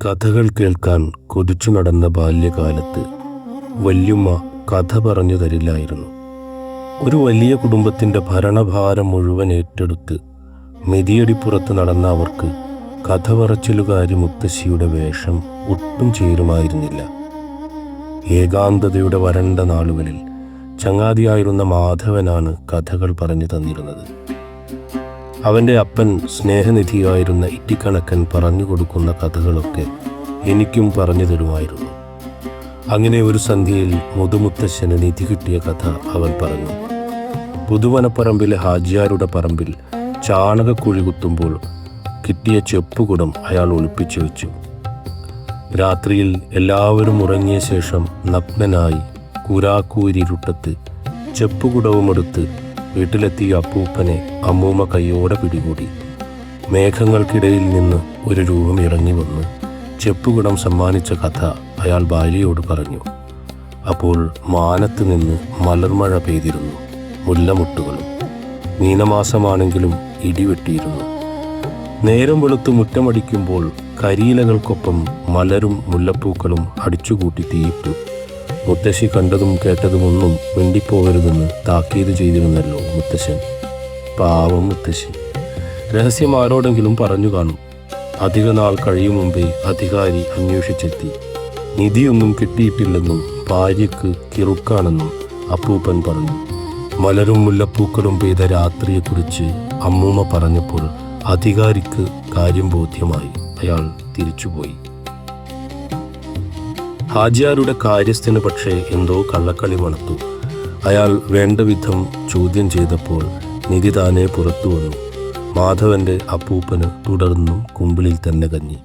കഥകൾ കേൾക്കാൻ കൊതിച്ചു നടന്ന ബാല്യകാലത്ത് വല്യുമ്മ കഥ പറഞ്ഞു തരില്ലായിരുന്നു. ഒരു വലിയ കുടുംബത്തിൻ്റെ ഭരണഭാരം മുഴുവൻ ഏറ്റെടുത്ത് മെതിയടിപ്പുറത്ത് നടന്ന അവർക്ക് കഥ പറച്ചിലുകാരി മുത്തശ്ശിയുടെ വേഷം ഒട്ടും ചേരുമായിരുന്നില്ല. ഏകാന്തതയുടെ വരണ്ട നാളുകളിൽ ചങ്ങാതിയായിരുന്ന മാധവനാണ് കഥകൾ പറഞ്ഞു തന്നിരുന്നത്. അവൻ്റെ അപ്പൻ സ്നേഹനിധിയായിരുന്ന ഇറ്റിക്കണക്കൻ പറഞ്ഞു കൊടുക്കുന്ന കഥകളൊക്കെ എനിക്കും പറഞ്ഞു തരുമായിരുന്നു. അങ്ങനെ ഒരു സന്ധ്യയിൽ മുതുമുത്തശ്ശന് നിധി കിട്ടിയ കഥ അവൻ പറഞ്ഞു. പുതുവനപ്പറമ്പിലെ ഹാജിയാരുടെ പറമ്പിൽ ചാണകക്കുഴി കുത്തുമ്പോൾ കിട്ടിയ ചെപ്പുകുടം അയാൾ ഒളിപ്പിച്ചു വെച്ചു. രാത്രിയിൽ എല്ലാവരും ഉറങ്ങിയ ശേഷം നഗ്നനായി കൂരാക്കൂരിരുട്ടത്ത് ചെപ്പുകുടവുമെടുത്ത് വീട്ടിലെത്തിയ അപ്പൂപ്പനെ അമ്മൂമ്മ കൈയോടെ പിടികൂടി. മേഘങ്ങൾക്കിടയിൽ നിന്ന് ഒരു രൂപം ഇറങ്ങി വന്ന് ചെപ്പുകുടം സമ്മാനിച്ച കഥ അയാൾ ഭാര്യയോട് പറഞ്ഞു. അപ്പോൾ മാനത്ത് നിന്ന് മലർമഴ പെയ്തിരുന്നു. മുല്ലമുട്ടുകളും മീനമാസമാണെങ്കിലും ഇടിവെട്ടിയിരുന്നു. നേരം വെളുത്ത് മുറ്റമടിക്കുമ്പോൾ കരിയിലകൾക്കൊപ്പം മലരും മുല്ലപ്പൂക്കളും അടിച്ചുകൂട്ടി തീയിട്ടു. മുത്തശ്ശി കണ്ടതും കേട്ടതുമൊന്നും മിണ്ടിപ്പോകരുതെന്ന് താക്കീത് ചെയ്തിരുന്നല്ലോ മുത്തശ്ശൻ. പാവം മുത്തശ്ശി. രഹസ്യം ആരോടെങ്കിലും പറഞ്ഞു കാണും. അധിക നാൾ കഴിയും മുമ്പേ അധികാരി അന്വേഷിച്ചെത്തി. നിധിയൊന്നും കിട്ടിയിട്ടില്ലെന്നും ഭാര്യയ്ക്ക് കിറുക്കാണെന്നും അപ്പൂപ്പൻ പറഞ്ഞു. മലരും മുല്ലപ്പൂക്കളും പെയ്ത രാത്രിയെക്കുറിച്ച് അമ്മൂമ്മ പറഞ്ഞപ്പോൾ അധികാരിക്ക് കാര്യം ബോധ്യമായി. അയാൾ തിരിച്ചുപോയി. ഹാജിയാരുടെ കാര്യസ്ഥന് പക്ഷേ എന്തോ കള്ളക്കളി മണത്തു. അയാൾ വേണ്ട വിധം ചോദ്യം ചെയ്തപ്പോൾ നിധി താനെ പുറത്തു വന്നു. മാധവന്റെ അപ്പൂപ്പന് തുടർന്നും കുമ്പിളിൽ തന്നെ കഞ്ഞി.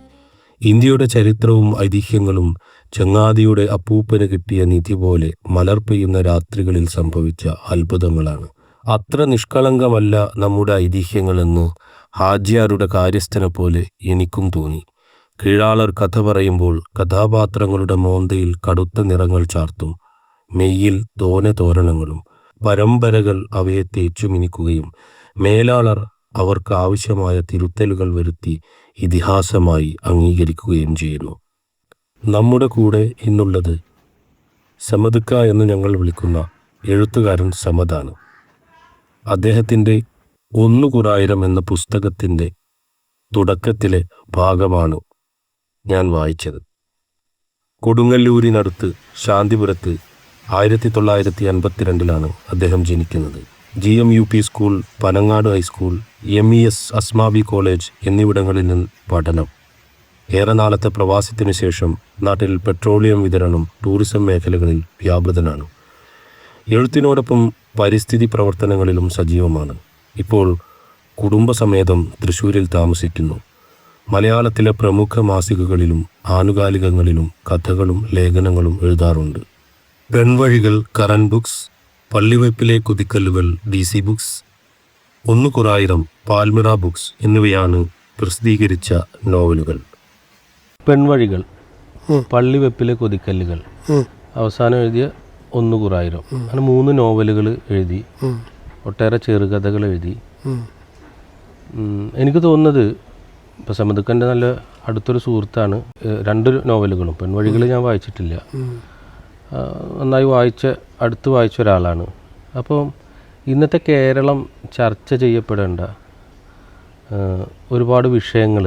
ഇന്ത്യയുടെ ചരിത്രവും ഐതിഹ്യങ്ങളും ചങ്ങാതിയുടെ അപ്പൂപ്പന് കിട്ടിയ നിധി പോലെ മലർ പെയ്യുന്ന രാത്രികളിൽ സംഭവിച്ച അത്ഭുതങ്ങളാണ്. അത്ര നിഷ്കളങ്കമല്ല നമ്മുടെ ഐതിഹ്യങ്ങളെന്ന് ഹാജിയാരുടെ കാര്യസ്ഥനെ പോലെ എനിക്കും തോന്നി. കീഴാളർ കഥ പറയുമ്പോൾ കഥാപാത്രങ്ങളുടെ മോന്തയിൽ കടുത്ത നിറങ്ങൾ ചാർത്തും. മെയ്യിൽ തോരണങ്ങളും പരമ്പരകൾ അവയെ തേച്ചു മിനിക്കുകയും മേലാളർ അവർക്ക് ആവശ്യമായ തിരുത്തലുകൾ വരുത്തി ഇതിഹാസമായി അംഗീകരിക്കുകയും ചെയ്യുന്നു. നമ്മുടെ കൂടെ ഇന്നുള്ളത് സമദ് എന്ന് ഞങ്ങൾ വിളിക്കുന്ന എഴുത്തുകാരൻ സമദാണ്. അദ്ദേഹത്തിൻ്റെ 1 ഖുറായിരം എന്ന പുസ്തകത്തിൻ്റെ തുടക്കത്തിലെ ഭാഗമാണ് ഞാൻ വായിച്ചത്. കൊടുങ്ങല്ലൂരിനടുത്ത് ശാന്തിപുരത്ത് 1952 അദ്ദേഹം ജനിക്കുന്നത്. GMUP school, Panangad high school, MES Asmabi college എന്നിവിടങ്ങളിൽ നിന്ന് പഠനം. ഏറെ നാളത്തെ പ്രവാസത്തിനു ശേഷം നാട്ടിൽ പെട്രോളിയം വിതരണം, ടൂറിസം മേഖലകളിൽ വ്യാപൃതനാണ്. എഴുത്തിനോടൊപ്പം പരിസ്ഥിതി പ്രവർത്തനങ്ങളിലും സജീവമാണ്. ഇപ്പോൾ കുടുംബസമേതം തൃശ്ശൂരിൽ താമസിക്കുന്നു. മലയാളത്തിലെ പ്രമുഖ മാസികകളിലും ആനുകാലികങ്ങളിലും കഥകളും ലേഖനങ്ങളും എഴുതാറുണ്ട്. പെൺവഴികൾ കറന്റ് ബുക്സ്, പള്ളിവയ്പ്പിലെ കുതിക്കല്ലുകൾ DC ബുക്സ്, 1 ഖുറായിരം, പാൽമിറ ബുക്സ് എന്നിവയാണ് പ്രസിദ്ധീകരിച്ച നോവലുകൾ. പെൺവഴികൾ, പള്ളിവെപ്പിലെ കൊതിക്കല്ലുകൾ, അവസാനം എഴുതിയ 1 ഖുറായിരം, അങ്ങനെ 3 നോവലുകൾ എഴുതി. ഒട്ടേറെ ചെറുകഥകൾ എഴുതി. എനിക്ക് തോന്നുന്നത് ഇപ്പോൾ സമദുഖൻ്റെ നല്ല അടുത്തൊരു സുഹൃത്താണ്. 2 നോവലുകളും, പെൺവഴികൾ ഞാൻ വായിച്ചിട്ടില്ല, നന്നായി അടുത്ത് വായിച്ച ഒരാളാണ്. അപ്പോൾ ഇന്നത്തെ കേരളം ചർച്ച ചെയ്യപ്പെടേണ്ട ഒരുപാട് വിഷയങ്ങൾ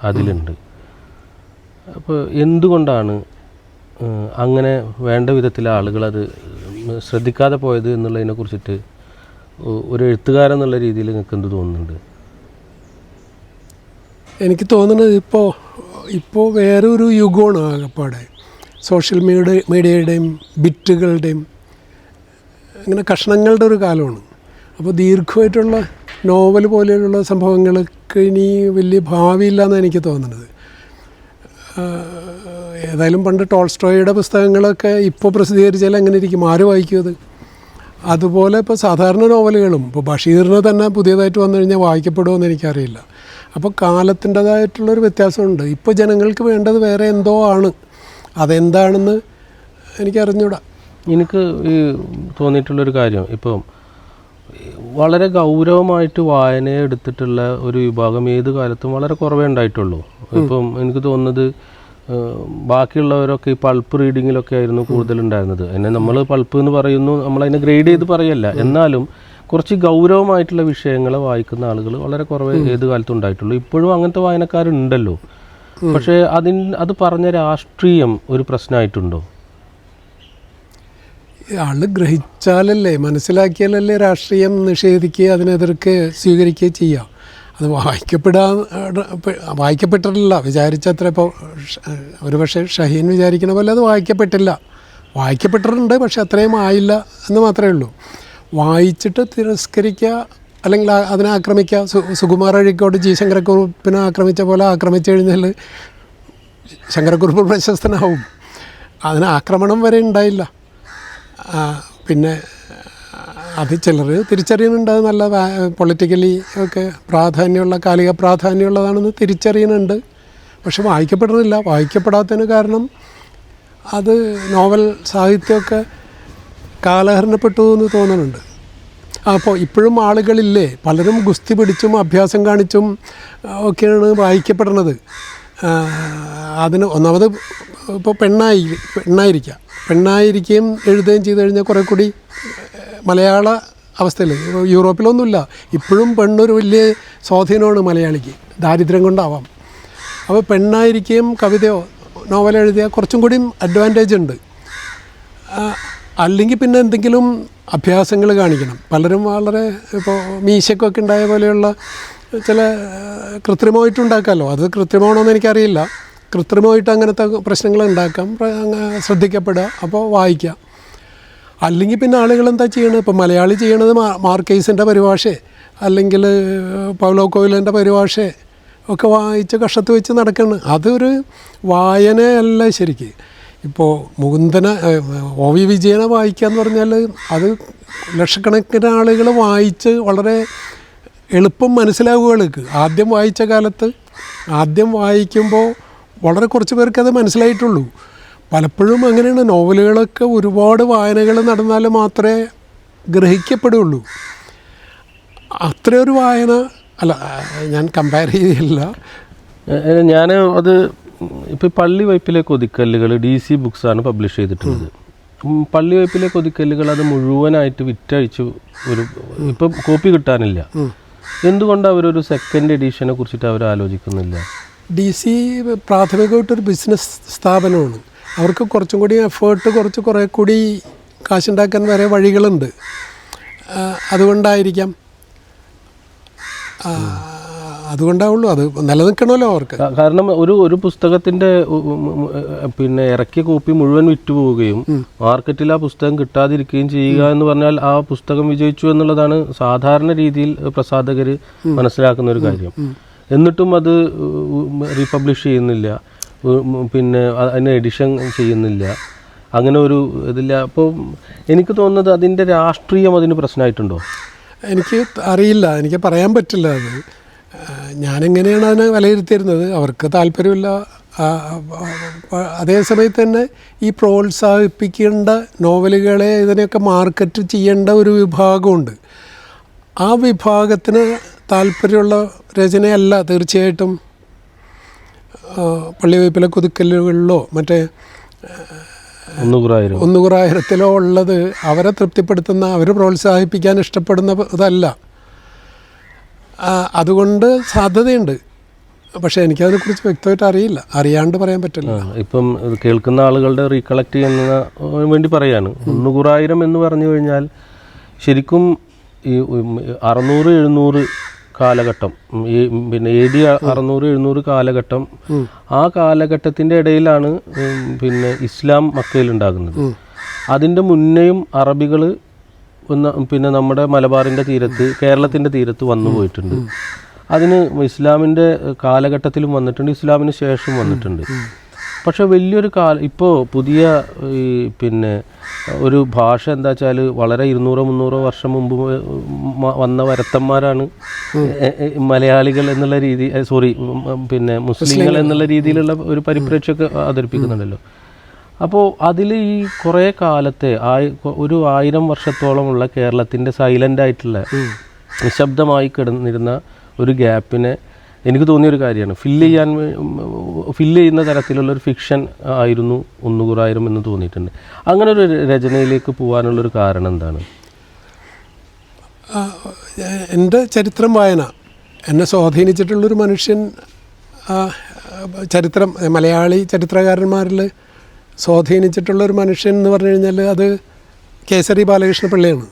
അതിലുണ്ട്. അപ്പോൾ എന്തുകൊണ്ടാണ് അങ്ങനെ വേണ്ട വിധത്തിൽ ആളുകളത് ശ്രദ്ധിക്കാതെ പോയത് എന്നുള്ളതിനെ കുറിച്ചിട്ട് ഒരു എഴുത്തുകാരെന്നുള്ള രീതിയിൽ നിങ്ങൾക്ക് എന്ത് തോന്നുന്നുണ്ട്? എനിക്ക് തോന്നുന്നത് ഇപ്പോൾ വേറൊരു യുഗമാണ് ആകപ്പാടെ. സോഷ്യൽ മീഡിയയുടെയും ബിറ്റുകളുടെയും അങ്ങനെ കഷ്ണങ്ങളുടെ ഒരു കാലമാണ്. അപ്പോൾ ദീർഘമായിട്ടുള്ള നോവൽ പോലെയുള്ള സംഭവങ്ങൾക്ക് ഇനി വലിയ ഭാവിയില്ലെന്നാണ് എനിക്ക് തോന്നുന്നത്. ഏതായാലും പണ്ട് ടോൾസ്റ്റോയുടെ പുസ്തകങ്ങളൊക്കെ ഇപ്പോൾ പ്രസിദ്ധീകരിച്ചാൽ എങ്ങനെ ഇരിക്കും, ആര് വായിക്കും അത്? അതുപോലെ ഇപ്പോൾ സാധാരണ നോവലുകളും ഇപ്പോൾ ബഷീറിന് തന്നെ പുതിയതായിട്ട് വന്നു കഴിഞ്ഞാൽ വായിക്കപ്പെടുമോ എനിക്കറിയില്ല. അപ്പോൾ കാലത്തിൻ്റെതായിട്ടുള്ളൊരു വ്യത്യാസമുണ്ട്. ഇപ്പോൾ ജനങ്ങൾക്ക് വേണ്ടത് വേറെ എന്തോ ആണ്. അതെന്താണെന്ന് എനിക്കറിഞ്ഞൂടാ. എനിക്ക് ഈ തോന്നിയിട്ടുള്ളൊരു കാര്യം, ഇപ്പം വളരെ ഗൗരവമായിട്ട് വായനയെ എടുത്തിട്ടുള്ള ഒരു വിഭാഗം ഏത് കാലത്തും വളരെ കുറവേ ഉണ്ടായിട്ടുള്ളൂ. ഇപ്പം എനിക്ക് തോന്നുന്നത് ബാക്കിയുള്ളവരൊക്കെ ഈ പൾപ്പ് റീഡിങ്ങിലൊക്കെ ആയിരുന്നു കൂടുതലുണ്ടായിരുന്നത്. അതിനെ നമ്മൾ പൾപ്പ് എന്ന് പറയുന്നു, നമ്മളതിനെ ഗ്രേഡ് ചെയ്ത് പറയല്ല, എന്നാലും കുറച്ച് ഗൗരവമായിട്ടുള്ള വിഷയങ്ങളെ വായിക്കുന്ന ആളുകൾ വളരെ കുറവ് ഏത് കാലത്തും ഉണ്ടായിട്ടുള്ളൂ. ഇപ്പോഴും അങ്ങനത്തെ വായനക്കാരുണ്ടല്ലോ. പക്ഷേ അത് പറഞ്ഞ രാഷ്ട്രീയം ഒരു പ്രശ്നമായിട്ടുണ്ടോ? ആള് ഗ്രഹിച്ചാലല്ലേ, മനസ്സിലാക്കിയാലല്ലേ രാഷ്ട്രീയം നിഷേധിക്കുക, അതിനെതിർക്കുക, സ്വീകരിക്കുക ചെയ്യുക. അത് വായിക്കപ്പെട്ടിട്ടില്ല വിചാരിച്ചത്ര. ഇപ്പോൾ ഒരു പക്ഷേ ഷഹീൻ വിചാരിക്കുന്ന പോലെ അത് വായിക്കപ്പെട്ടില്ല. വായിക്കപ്പെട്ടിട്ടുണ്ട്, പക്ഷെ അത്രയും ആയില്ല എന്ന് മാത്രമേ ഉള്ളൂ. വായിച്ചിട്ട് തിരസ്കരിക്കുക അല്ലെങ്കിൽ അതിനെ ആക്രമിക്കുക, സുകുമാർ അഴീക്കോട് ജി ശങ്കരക്കുറുപ്പിനെ ആക്രമിച്ച പോലെ ആക്രമിച്ചു കഴിഞ്ഞാൽ ശങ്കരക്കുറുപ്പ് പ്രശസ്തനാവും. അതിന് ആക്രമണം വരെ ഉണ്ടായില്ല. പിന്നെ അത് ചിലർ തിരിച്ചറിയുന്നുണ്ട്, അത് നല്ല പൊളിറ്റിക്കലി ഒക്കെ പ്രാധാന്യമുള്ള, കാലിക പ്രാധാന്യമുള്ളതാണെന്ന് തിരിച്ചറിയുന്നുണ്ട്. പക്ഷെ വായിക്കപ്പെടുന്നില്ല. വായിക്കപ്പെടാത്തതിന് കാരണം അത് നോവൽ സാഹിത്യമൊക്കെ കാലഹരണപ്പെട്ടു എന്ന് തോന്നുന്നുണ്ട്. അപ്പോൾ ഇപ്പോഴും ആളുകളില്ലേ, പലരും ഗുസ്തി പിടിച്ചും അഭ്യാസം കാണിച്ചും ഒക്കെയാണ് വായിക്കപ്പെടുന്നത്. അതിന് ഒന്നാമത് ഇപ്പോൾ പെണ്ണായിരിക്കുകയും എഴുതുകയും ചെയ്തു കഴിഞ്ഞാൽ കുറേ കൂടി മലയാള അവസ്ഥയിൽ, യൂറോപ്പിലൊന്നുമില്ല, ഇപ്പോഴും പെണ്ണൊരു വലിയ സ്വാധീനമാണ് മലയാളിക്ക്, ദാരിദ്ര്യം കൊണ്ടാവാം. അപ്പോൾ പെണ്ണായിരിക്കുകയും കവിതയോ നോവൽ എഴുതിയാൽ കുറച്ചും കൂടിയും അഡ്വാൻറ്റേജ് ഉണ്ട്. അല്ലെങ്കിൽ പിന്നെ എന്തെങ്കിലും അഭ്യാസങ്ങൾ കാണിക്കണം. പലരും വളരെ ഇപ്പോൾ മീശക്കൊക്കെ ഉണ്ടായ പോലെയുള്ള ചില കൃത്രിമമായിട്ടുണ്ടാക്കാമല്ലോ, അത് കൃത്രിമമാണോന്ന് എനിക്കറിയില്ല. കൃത്രിമമായിട്ട് അങ്ങനത്തെ പ്രശ്നങ്ങൾ ഉണ്ടാക്കാം, ശ്രദ്ധിക്കപ്പെടുക, അപ്പോൾ വായിക്കാം. അല്ലെങ്കിൽ പിന്നെ ആളുകൾ എന്താ ചെയ്യണത്, ഇപ്പോൾ മലയാളി ചെയ്യണത് മാർക്കേസിൻ്റെ പരിഭാഷ അല്ലെങ്കിൽ പൗലോ കൊയ്ലോൻ്റെ പരിഭാഷ ഒക്കെ വായിച്ച് കഷത്ത് വെച്ച് നടക്കണം. അതൊരു വായനയല്ല ശരിക്ക്. ഇപ്പോൾ മുകുന്ദനെ, ഒ വി വിജയനെ വായിക്കുക എന്ന് പറഞ്ഞാൽ അത് ലക്ഷക്കണക്കിന് ആളുകൾ വായിച്ച് വളരെ എളുപ്പം മനസ്സിലാവുകൾക്ക്. ആദ്യം വായിച്ച കാലത്ത് ആദ്യം വായിക്കുമ്പോൾ വളരെ കുറച്ച് പേർക്ക് അത് മനസ്സിലായിട്ടുള്ളൂ. പലപ്പോഴും അങ്ങനെയാണ്, നോവലുകളൊക്കെ ഒരുപാട് വായനകൾ നടന്നാൽ മാത്രമേ ഗ്രഹിക്കപ്പെടുകയുള്ളൂ. അത്രയൊരു വായന അല്ല, ഞാൻ കമ്പയർ ചെയ്തില്ല. ഞാൻ അത് ഇപ്പോൾ പള്ളി വൈപ്പിലെ കൊതിക്കല്ലുകൾ DC ബുക്സാണ് പബ്ലിഷ് ചെയ്തിട്ടുള്ളത്. പള്ളി വൈപ്പിലെ കൊതിക്കല്ലുകൾ അത് മുഴുവനായിട്ട് വിറ്റഴിച്ചു, ഇപ്പം കോപ്പി കിട്ടാനില്ല. എന്തുകൊണ്ട് അവരൊരു സെക്കൻഡ് എഡിഷനെ കുറിച്ചിട്ട് അവർ ആലോചിക്കുന്നില്ല? DC പ്രാഥമികമായിട്ടൊരു ബിസിനസ് സ്ഥാപനമാണ്. അവർക്ക് കുറച്ചും കൂടി എഫേർട്ട് കുറേ കൂടി കാശുണ്ടാക്കാൻ വരെ വഴികളുണ്ട്. അതുകൊണ്ടായിരിക്കാം, അതുകൊണ്ടാവുള്ളൂ, അത് നിലനിൽക്കണമല്ലോ അവർക്ക്. കാരണം ഒരു പുസ്തകത്തിൻ്റെ പിന്നെ ഇറക്കിയ കോപ്പി മുഴുവൻ വിറ്റുപോവുകയും മാർക്കറ്റിൽ ആ പുസ്തകം കിട്ടാതിരിക്കുകയും ചെയ്യുക എന്ന് പറഞ്ഞാൽ ആ പുസ്തകം വിജയിച്ചു എന്നുള്ളതാണ് സാധാരണ രീതിയിൽ പ്രസാധകർ മനസ്സിലാക്കുന്ന ഒരു കാര്യം. എന്നിട്ടും അത് റീപബ്ലിഷ് ചെയ്യുന്നില്ല, പിന്നെ അതിന് എഡിഷൻ ചെയ്യുന്നില്ല, അങ്ങനെ ഒരു ഇതില്ല. അപ്പോൾ എനിക്ക് തോന്നുന്നത് അതിൻ്റെ രാഷ്ട്രീയം അതിന് പ്രശ്നമായിട്ടുണ്ടോ? എനിക്ക് അറിയില്ല, എനിക്ക് പറയാൻ പറ്റില്ല. അത് ഞാനെങ്ങനെയാണ് അതിനെ വിലയിരുത്തിയിരുന്നത്, അവർക്ക് താല്പര്യമില്ല. അതേസമയത്ത് തന്നെ ഈ പ്രോത്സാഹിപ്പിക്കേണ്ട നോവലുകളെ ഇതിനെയൊക്കെ മാർക്കറ്റ് ചെയ്യേണ്ട ഒരു വിഭാഗമുണ്ട്. ആ വിഭാഗത്തിന് താല്പര്യമുള്ള രചനയല്ല തീർച്ചയായിട്ടും പള്ളിവയ്പ്പിലെ കൊതിക്കല്ലുകളിലോ മറ്റേ 100,000 ഉള്ളത് അവരെ തൃപ്തിപ്പെടുത്തുന്ന, അവർ പ്രോത്സാഹിപ്പിക്കാൻ ഇഷ്ടപ്പെടുന്ന ഇതല്ല. അതുകൊണ്ട് സാധ്യതയുണ്ട്, പക്ഷേ എനിക്കതിനെക്കുറിച്ച് വ്യക്തമായിട്ട് അറിയില്ല, അറിയാണ്ട് പറയാൻ പറ്റില്ല. ഇപ്പം കേൾക്കുന്ന ആളുകളുടെ റീകളക്ട് ചെയ്യുന്ന വേണ്ടി പറയാണ്, 100,000 എന്ന് പറഞ്ഞു കഴിഞ്ഞാൽ ശരിക്കും ഈ 600-700 കാലഘട്ടം, ഈ പിന്നെ AD 600-700 കാലഘട്ടം, ആ കാലഘട്ടത്തിൻ്റെ ഇടയിലാണ് പിന്നെ ഇസ്ലാം മക്കയിലുണ്ടാകുന്നത്. അതിൻ്റെ മുന്നേയും അറബികൾ പിന്നെ നമ്മുടെ മലബാറിൻ്റെ തീരത്ത്, കേരളത്തിൻ്റെ തീരത്ത് വന്നു പോയിട്ടുണ്ട്. അതിന് ഇസ്ലാമിൻ്റെ കാലഘട്ടത്തിലും വന്നിട്ടുണ്ട്, ഇസ്ലാമിന് ശേഷം വന്നിട്ടുണ്ട്. പക്ഷേ വലിയൊരു ഇപ്പോൾ പുതിയ ഈ പിന്നെ ഒരു ഭാഷ എന്താ വെച്ചാൽ വളരെ 200-300 വർഷം മുമ്പ് വന്ന വരത്തന്മാരാണ് മലയാളികൾ എന്നുള്ള രീതി, പിന്നെ മുസ്ലിങ്ങൾ എന്നുള്ള രീതിയിലുള്ള ഒരു പരിപ്രേക്ഷ്യമൊക്കെ അവതരിപ്പിക്കുന്നുണ്ടല്ലോ. അപ്പോൾ അതിൽ ഈ കുറേ കാലത്തെ ഒരു 1000 വർഷത്തോളമുള്ള കേരളത്തിൻ്റെ സൈലൻ്റ് ആയിട്ടുള്ള നിശബ്ദമായി കിടന്നിരുന്ന ഒരു ഗ്യാപ്പിനെ എനിക്ക് തോന്നിയൊരു കാര്യമാണ്. ഫില്ല് ചെയ്യുന്ന തരത്തിലുള്ളൊരു ഫിക്ഷൻ ആയിരുന്നു ഒന്നുകൂറായിരം എന്ന് തോന്നിയിട്ടുണ്ട്. അങ്ങനെ ഒരു രചനയിലേക്ക് പോകാനുള്ളൊരു കാരണം എന്താണ്? എൻ്റെ ചരിത്രം വായന എന്നെ സ്വാധീനിച്ചിട്ടുള്ളൊരു മനുഷ്യൻ, ചരിത്രം മലയാളി ചരിത്രകാരന്മാരിൽ സ്വാധീനിച്ചിട്ടുള്ളൊരു മനുഷ്യൻ എന്ന് പറഞ്ഞു കഴിഞ്ഞാൽ അത് കേസരി ബാലകൃഷ്ണ പിള്ളയാണ്.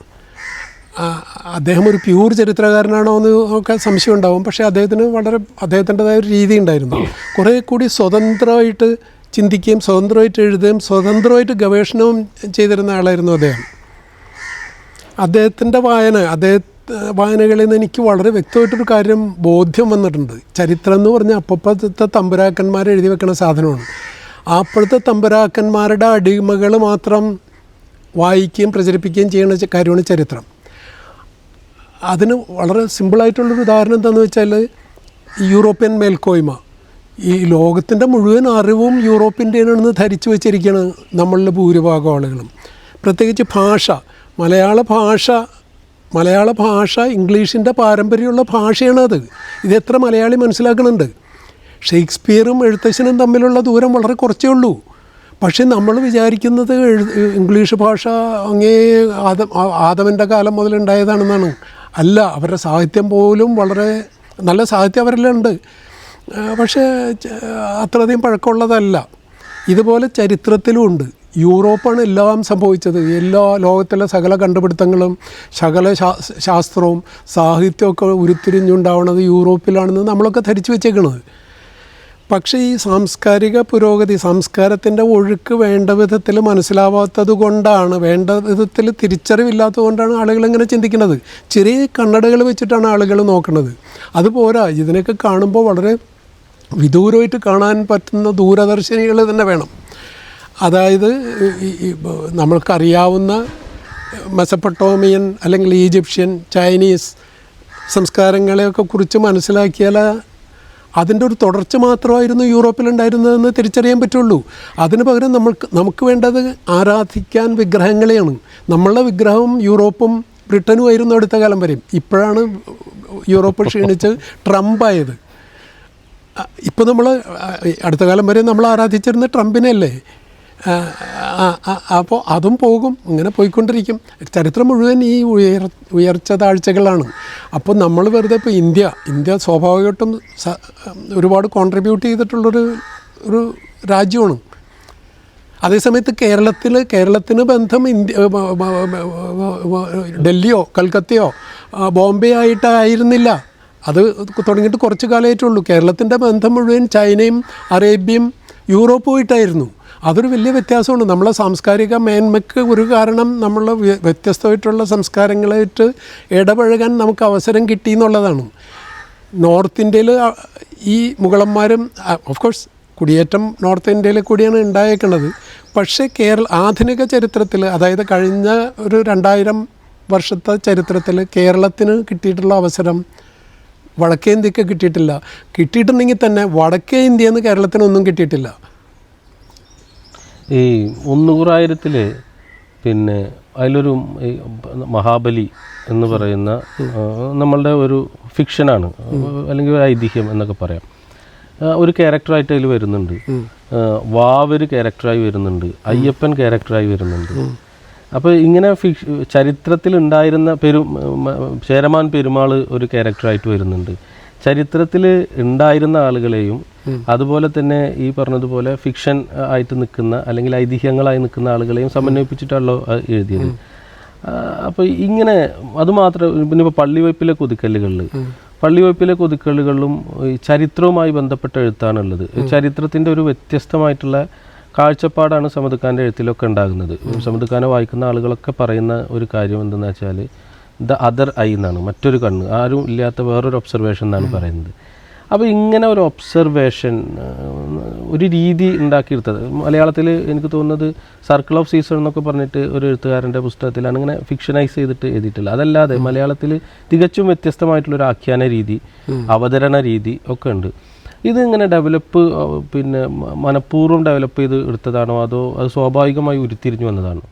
അദ്ദേഹം ഒരു പ്യൂർ ചരിത്രകാരനാണോ എന്ന് ഒക്കെ സംശയം ഉണ്ടാവും. പക്ഷേ അദ്ദേഹത്തിൻ്റെതായ ഒരു രീതി ഉണ്ടായിരുന്നു. കുറേ കൂടി സ്വതന്ത്രമായിട്ട് ചിന്തിക്കുകയും സ്വതന്ത്രമായിട്ട് എഴുതുകയും സ്വതന്ത്രമായിട്ട് ഗവേഷണവും ചെയ്തിരുന്ന ആളായിരുന്നു അദ്ദേഹം. അദ്ദേഹത്തിൻ്റെ വായനകളിൽ നിന്ന് എനിക്ക് വളരെ വ്യക്തമായിട്ടൊരു കാര്യം ബോധ്യം വന്നിട്ടുണ്ട്. ചരിത്രം എന്ന് പറഞ്ഞാൽ അപ്പോഴത്തെ തമ്പുരാക്കന്മാർ എഴുതി വെക്കുന്ന സാധനമാണ്. അപ്പോഴത്തെ തമ്പുരാക്കന്മാരുടെ അടിമകൾ മാത്രം വായിക്കുകയും പ്രചരിപ്പിക്കുകയും ചെയ്യുന്ന കാര്യമാണ് ചരിത്രം. അതിന് വളരെ സിമ്പിളായിട്ടുള്ളൊരു ഉദാഹരണം എന്താണെന്ന് വെച്ചാൽ യൂറോപ്യൻ മേൽക്കോയ്മ. ഈ ലോകത്തിൻ്റെ മുഴുവൻ അറിവും യൂറോപ്പിൻ്റെയാണെന്ന് ധരിച്ചു വെച്ചിരിക്കുകയാണ് നമ്മളിൽ ഭൂരിഭാഗം ആളുകളും. പ്രത്യേകിച്ച് ഭാഷ, മലയാള ഭാഷ ഇംഗ്ലീഷിൻ്റെ പാരമ്പര്യമുള്ള ഭാഷയാണത്. ഇതെത്ര മലയാളി മനസ്സിലാക്കുന്നുണ്ട്? ഷേക്സ്പിയറും എഴുത്തച്ഛനും തമ്മിലുള്ള ദൂരം വളരെ കുറച്ചേ ഉള്ളൂ. പക്ഷേ നമ്മൾ വിചാരിക്കുന്നത് ഇംഗ്ലീഷ് ഭാഷ അങ്ങേ ആദമിൻ്റെ കാലം മുതലുണ്ടായതാണെന്നാണ്. അല്ല, അവരുടെ സാഹിത്യം പോലും വളരെ നല്ല സാഹിത്യം അവരിലുണ്ട്, പക്ഷേ അത്രയധികം പഴക്കമുള്ളതല്ല. ഇതുപോലെ ചരിത്രത്തിലുമുണ്ട്. യൂറോപ്പാണ് എല്ലാം സംഭവിച്ചത്. എല്ലാ ലോകത്തിലെ സകല കണ്ടുപിടുത്തങ്ങളും സകല ശാസ്ത്രവും സാഹിത്യമൊക്കെ ഉരുത്തിരിഞ്ഞുണ്ടാവുന്നത് യൂറോപ്പിലാണെന്ന് നമ്മളൊക്കെ ധരിച്ചു വെച്ചേക്കണത്. പക്ഷേ ഈ സാംസ്കാരിക പുരോഗതി, സംസ്കാരത്തിൻ്റെ ഒഴുക്ക് വേണ്ട വിധത്തിൽ മനസ്സിലാവാത്തത് കൊണ്ടാണ്, വേണ്ട വിധത്തിൽ തിരിച്ചറിവില്ലാത്തത് കൊണ്ടാണ് ആളുകളിങ്ങനെ ചിന്തിക്കുന്നത്. ചെറിയ കണ്ണടകൾ വെച്ചിട്ടാണ് ആളുകൾ നോക്കുന്നത്. അതുപോരാ, ഇതിനൊക്കെ കാണുമ്പോൾ വളരെ വിദൂരമായിട്ട് കാണാൻ പറ്റുന്ന ദൂരദർശിനികൾ തന്നെ വേണം. അതായത് നമ്മൾക്കറിയാവുന്ന മെസപ്പൊട്ടോമിയൻ അല്ലെങ്കിൽ ഈജിപ്ഷ്യൻ, ചൈനീസ് സംസ്കാരങ്ങളെയൊക്കെ കുറിച്ച് മനസ്സിലാക്കിയാൽ അതിൻ്റെ ഒരു തുടർച്ച മാത്രമായിരുന്നു യൂറോപ്പിലുണ്ടായിരുന്നതെന്ന് തിരിച്ചറിയാൻ പറ്റുള്ളൂ. അതിന് പകരം നമുക്ക് വേണ്ടത് ആരാധിക്കാൻ വിഗ്രഹങ്ങളെയാണ്. നമ്മളുടെ വിഗ്രഹം യൂറോപ്പും ബ്രിട്ടനും ആയിരുന്നു അടുത്ത കാലം വരെയും. ഇപ്പോഴാണ് യൂറോപ്പ് ക്ഷീണിച്ച് ട്രംപായത്. ഇപ്പോൾ നമ്മൾ അടുത്ത കാലം വരെ നമ്മൾ ആരാധിച്ചിരുന്ന ട്രംപിനെയല്ലേ. അപ്പോൾ അതും പോകും, ഇങ്ങനെ പോയിക്കൊണ്ടിരിക്കും. ചരിത്രം മുഴുവൻ ഈ ഉയർച്ച താഴ്ചകളാണ്. അപ്പോൾ നമ്മൾ വെറുതെ ഇപ്പോൾ ഇന്ത്യ സ്വാഭാവികമായിട്ടും ഒരുപാട് കോൺട്രിബ്യൂട്ട് ചെയ്തിട്ടുള്ളൊരു രാജ്യമാണ്. അതേസമയത്ത് കേരളത്തിന് ബന്ധം ഡൽഹിയോ കൽക്കത്തയോ ബോംബെ ആയിട്ടായിരുന്നില്ല. അത് തുടങ്ങിയിട്ട് കുറച്ച് കാലമായിട്ടുള്ളൂ. കേരളത്തിൻ്റെ ബന്ധം മുഴുവൻ ചൈനയും അറേബ്യയും യൂറോപ്പുമായിട്ടായിരുന്നു. അതൊരു വലിയ വ്യത്യാസമാണ്. നമ്മളെ സാംസ്കാരിക മേന്മയ്ക്ക് ഒരു കാരണം നമ്മൾ വ്യത്യസ്തമായിട്ടുള്ള സംസ്കാരങ്ങളായിട്ട് ഇടപഴകാൻ നമുക്ക് അവസരം കിട്ടി എന്നുള്ളതാണ്. നോർത്ത് ഇന്ത്യയിൽ ഈ മുഗളന്മാരും ഓഫ് കോഴ്സ് കുടിയേറ്റം നോർത്ത് ഇന്ത്യയിൽ കൂടിയാണ് ഉണ്ടായേക്കുന്നത്. പക്ഷേ ആധുനിക ചരിത്രത്തിൽ, അതായത് കഴിഞ്ഞ ഒരു 2000 വർഷത്തെ ചരിത്രത്തിൽ കേരളത്തിന് കിട്ടിയിട്ടുള്ള അവസരം വടക്കേ ഇന്ത്യക്ക് കിട്ടിയിട്ടില്ല. കിട്ടിയിട്ടുണ്ടെങ്കിൽ തന്നെ വടക്കേ ഇന്ത്യയിൽ നിന്ന് കേരളത്തിനൊന്നും കിട്ടിയിട്ടില്ല. ഈ 100,000 പിന്നെ അതിലൊരു മഹാബലി എന്ന് പറയുന്ന നമ്മളുടെ ഒരു ഫിക്ഷനാണ്, അല്ലെങ്കിൽ ഒരു ഐതിഹ്യം എന്നൊക്കെ പറയാം. ഒരു ക്യാരക്ടറായിട്ട് അതിൽ വരുന്നുണ്ട്. വാവൊരു ക്യാരക്ടറായി വരുന്നുണ്ട്, അയ്യപ്പൻ ക്യാരക്ടറായി വരുന്നുണ്ട്. അപ്പോൾ ഇങ്ങനെ ചരിത്രത്തിൽ ഉണ്ടായിരുന്ന ചേരമാൻ പെരുമാൾ ഒരു ക്യാരക്ടറായിട്ട് വരുന്നുണ്ട്. ചരിത്രത്തിൽ ഉണ്ടായിരുന്ന ആളുകളെയും അതുപോലെ തന്നെ ഈ പറഞ്ഞതുപോലെ ഫിക്ഷൻ ആയിട്ട് നിൽക്കുന്ന അല്ലെങ്കിൽ ഐതിഹ്യങ്ങളായി നിൽക്കുന്ന ആളുകളെയും സമന്വയിപ്പിച്ചിട്ടാണല്ലോ എഴുതിയത്. അപ്പോൾ ഇങ്ങനെ അതുമാത്രം പിന്നെ ഇപ്പോൾ പള്ളിവയ്പ്പിലെ കൊതിക്കല്ലുകളിലും ഈ ചരിത്രവുമായി ബന്ധപ്പെട്ട എഴുത്താണുള്ളത്. ചരിത്രത്തിൻ്റെ ഒരു വ്യത്യസ്തമായിട്ടുള്ള കാഴ്ചപ്പാടാണ് സമദ് ഖാൻ്റെ എഴുത്തിലൊക്കെ ഉണ്ടാകുന്നത്. സമദ് ഖാനെ വായിക്കുന്ന ആളുകളൊക്കെ പറയുന്ന ഒരു കാര്യം എന്തെന്ന് വെച്ചാൽ ദ അതർ ഐ എന്നാണ്, മറ്റൊരു കണ്ണ്, ആരും ഇല്ലാത്ത വേറൊരു ഒബ്സർവേഷൻ എന്നാണ് പറയുന്നത്. അപ്പോൾ ഇങ്ങനെ ഒരു ഒബ്സർവേഷൻ, ഒരു രീതി ഉണ്ടാക്കിയെടുത്തത് മലയാളത്തിൽ എനിക്ക് തോന്നുന്നത് സർക്കിൾ ഓഫ് സീസൺ എന്നൊക്കെ പറഞ്ഞിട്ട് ഒരു എഴുത്തുകാരൻ്റെ പുസ്തകത്തിലാണ് ഇങ്ങനെ ഫിക്ഷനൈസ് ചെയ്തിട്ട് എഴുതിയിട്ടില്ല. അതല്ലാതെ മലയാളത്തിൽ തികച്ചും വ്യത്യസ്തമായിട്ടുള്ളൊരു ആഖ്യാന രീതി, അവതരണ രീതി ഒക്കെ ഉണ്ട്. ഇതിങ്ങനെ മനഃപൂർവ്വം ഡെവലപ്പ് ചെയ്ത് എടുത്തതാണോ അതോ അത് സ്വാഭാവികമായി ഉരുത്തിരിഞ്ഞു വന്നതാണോ?